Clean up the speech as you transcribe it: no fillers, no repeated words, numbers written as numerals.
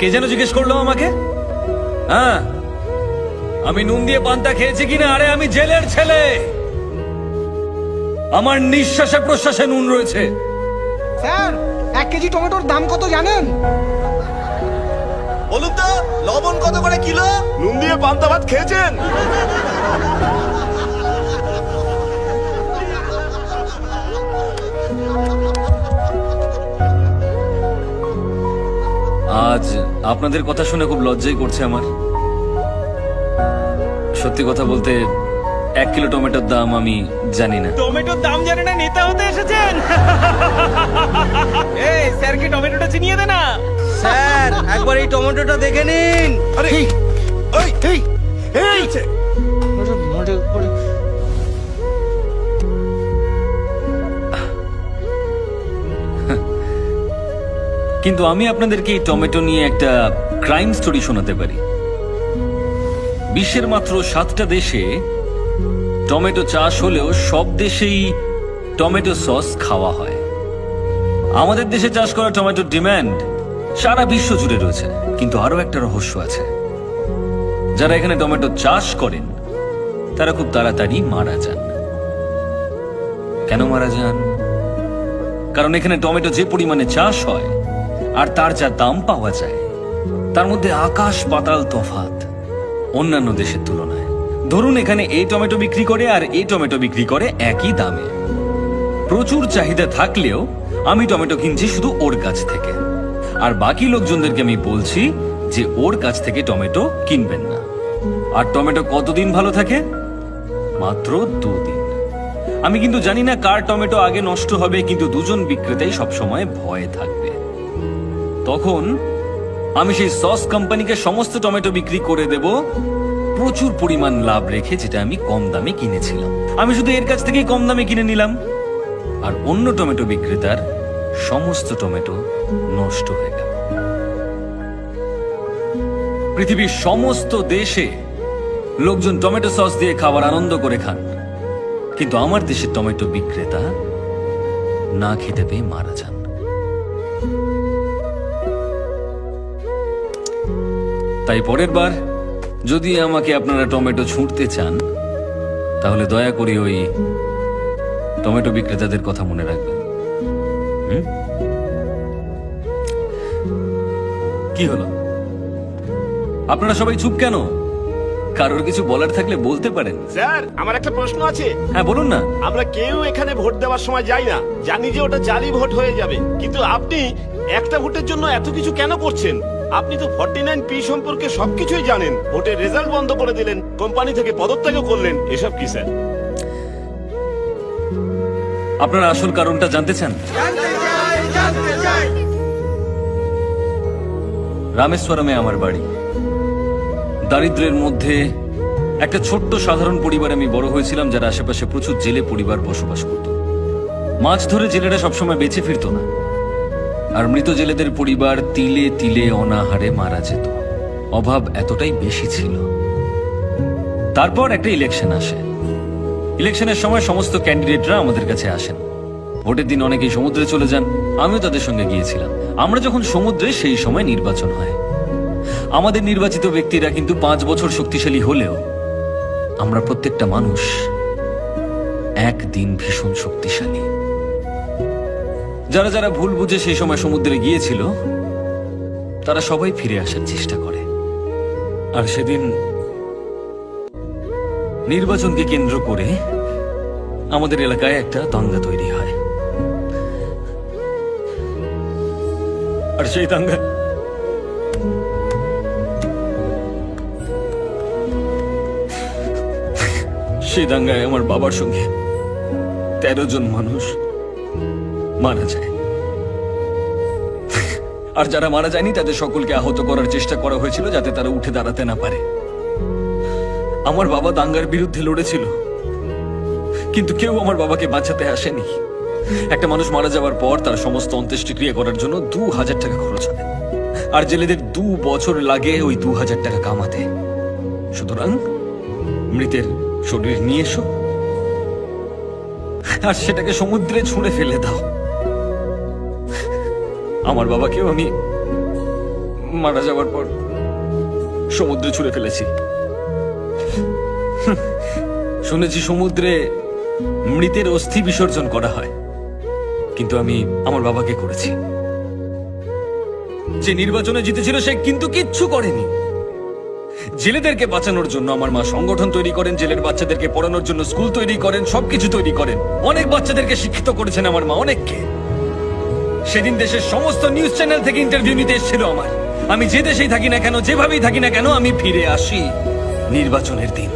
কে যেন জিজ্ঞেস করলো আমাকে? হ্যাঁ, আমি নুন দিয়ে পান্তা খেয়েছি কিনা? আরে আমি জেলের ছেলে, আমার নিঃশ্বাসে প্রশ্বাসে নুন রয়েছে। স্যার, 1 কেজি টমেটোর দাম কত জানেন? বলুন তো, লবণ কত করে কিলো? নুন দিয়ে পান্তা ভাত খেয়েছেন? আজ আপনাদের কথা শুনে খুব লজ্জাই করছে আমার। সত্যি কথা বলতে 1 কিলো টমেটোর দাম আমি জানি না। টমেটোর দাম জানে না, নেতা হতে এসেছেন? এই স্যারকে টমেটোটা চিনিয়ে দে না। স্যার, একবার এই টমেটোটা দেখে নিন। আরে এই এই এই কিন্তু আমি আপনাদেরকে এই টমেটো নিয়ে একটা ক্রাইম স্টোরি শোনাতে পারি। বিশ্বের মাত্র 7টা দেশে টমেটো চাষ হলেও সব দেশেই টমেটো সস খাওয়া হয়। আমাদের দেশে চাষ করা টমেটোর ডিমান্ড সারা বিশ্ব জুড়ে রয়েছে। কিন্তু আরো একটা রহস্য আছে, যারা এখানে টমেটো চাষ করেন তারা খুব তাড়াতাড়ি মারা যান। কেন মারা যান? কারণ এখানে টমেটো যে পরিমাণে চাষ হয় আর তার যা দাম পাওয়া যায়, তার মধ্যে আকাশ পাতাল তফাৎ অন্যান্য দেশের তুলনায়। ধরুন এখানে এই টমেটো বিক্রি করে আর এই টমেটো বিক্রি করে একই দামে। প্রচুর চাহিদা থাকলেও আমি টমেটো কিনছি শুধু ওর কাছ থেকে, আর বাকি লোকজনদেরকে আমি বলছি যে ওর কাছ থেকে টমেটো কিনবেন না। আর টমেটো কতদিন ভালো থাকে? মাত্র 2 দিন। আমি কিন্তু জানি না কার টমেটো আগে নষ্ট হবে, কিন্তু দুজন বিক্রেতাই সবসময় ভয়ে থাকবে। তখন আমি সেই সস কোম্পানিকে সমস্ত টমেটো বিক্রি করে দেব প্রচুর পরিমাণ লাভ রেখে, যেটা আমি কম দামে কিনেছিলাম। আমি শুধু এর কাছ থেকেই কম দামে কিনে নিলাম, আর অন্য টমেটো বিক্রেতার সমস্ত টমেটো নষ্ট হয়ে গেল। পৃথিবীর সমস্ত দেশে লোকজন টমেটো সস দিয়ে খাবার আনন্দ করে খান, কিন্তু আমার দেশের টমেটো বিক্রেতা না খেতে পেয়ে মারা যান। তাই পরের বার যদি আমাকে আপনারা টমেটো ছুঁড়তে চান, তাহলে দয়া করে ওই টমেটো বিক্রেতাদের কথা মনে রাখবেন। কি হলো? আপনারা সবাই চুপ কেন? কারোর কিছু বলার থাকলে বলতে পারেন। স্যার, আমার একটা প্রশ্ন আছে। হ্যাঁ, বলুন না। আমরা কেউ এখানে ভোট দেওয়ার সময় যাই না, জানি যে ওটা জালি ভোট হয়ে যাবে, কিন্তু আপনি একটা ভোটের জন্য এত কিছু কেন করছেন? আপনি তো 49P সম্পর্কে সবকিছুই জানেন। ভোটের রেজাল্ট বন্ধ করে দিলেন, কোম্পানি থেকে পদত্যাগও করলেন। এসব কি স্যার? আপনারা আসল কারণটা জানতে চান? রামেশ্বরমে আমার বাড়ি। দারিদ্র্যের মধ্যে একটা ছোট্ট সাধারণ পরিবারে আমি বড় হয়েছিলাম, যার আশেপাশে প্রচুর জেলে পরিবার বসবাস করত। মাছ ধরে জেলেরা সবসময় বেঁচে ফিরত না, আর মৃত জেলেদের পরিবার তিলে তিলে অনাহারে মারা যেত। অভাব এতটাই বেশি ছিল। তারপর একটা ইলেকশন আসে। ইলেকশনের সময় সমস্ত ক্যান্ডিডেটরা আমাদের কাছে আসেন। ভোটের দিন অনেকেই সমুদ্রে চলে যান, আমিও তাদের সঙ্গে গিয়েছিলাম। আমরা যখন সমুদ্রে, সেই সময় নির্বাচন হয়। আমাদের নির্বাচিত ব্যক্তিরা কিন্তু 5 বছর শক্তিশালী হলেও আমরা প্রত্যেকটা মানুষ একদিন ভীষণ শক্তিশালী। যারা যারা ভুল বুঝে সেই সময় সমুদ্রে গিয়েছিল, তারা সবাই ফিরে আসার চেষ্টা করে। আর সেদিন নির্বাচনকে কেন্দ্র করে আমাদের এলাকায় একটা দাঙ্গা তৈরি হয়। আর সেই দাঙ্গায় আমার বাবার সঙ্গে 13 জন মানুষ মারা যায়। আর যারা মারা যায়নি তাদের সকলকে আহত করার চেষ্টা করা হয়েছিল, যাতে তারা উঠে দাঁড়াতে না পারে। আমার বাবা দাঙ্গার বিরুদ্ধে লড়েছিল, কিন্তু কেউ আমার বাবাকে বাঁচাতে আসেনি। একটা মানুষ মারা যাওয়ার পর তার সমস্ত অন্ত্যেষ্টিক্রিয়া করার জন্য 2000 টাকা খরচ হয়, আর জেলেদের 2 বছর লাগে ওই 2000 টাকা কামাতে। সুতরাং মৃতের শরীর নিয়ে এসো আর সেটাকে সমুদ্রে ছুঁড়ে ফেলে দাও। আমার বাবাকেও আমি মারা যাওয়ার পর সমুদ্রে ছুঁড়ে ফেলেছি। শুনেছি সমুদ্রে মৃতের অস্থি বিসর্জন করা হয়, কিন্তু আমি আমার বাবাকে করেছি। যে নির্বাচনে জিতেছিল সে কিন্তু কিচ্ছু করেনি। জেলেদেরকে বাঁচানোর জন্য আমার মা সংগঠন তৈরি করেন, জেলের বাচ্চাদেরকে পড়ানোর জন্য স্কুল তৈরি করেন, সবকিছু তৈরি করেন। অনেক বাচ্চাদেরকে শিক্ষিত করেছেন আমার মা, অনেককে। সেদিন দেশের সমস্ত নিউজ চ্যানেল থেকে ইন্টারভিউ নিতে এসেছিল আমার। আমি যে দেশেই থাকি না কেন, যেভাবেই থাকি না কেন, আমি ফিরে আসি নির্বাচনের দিন।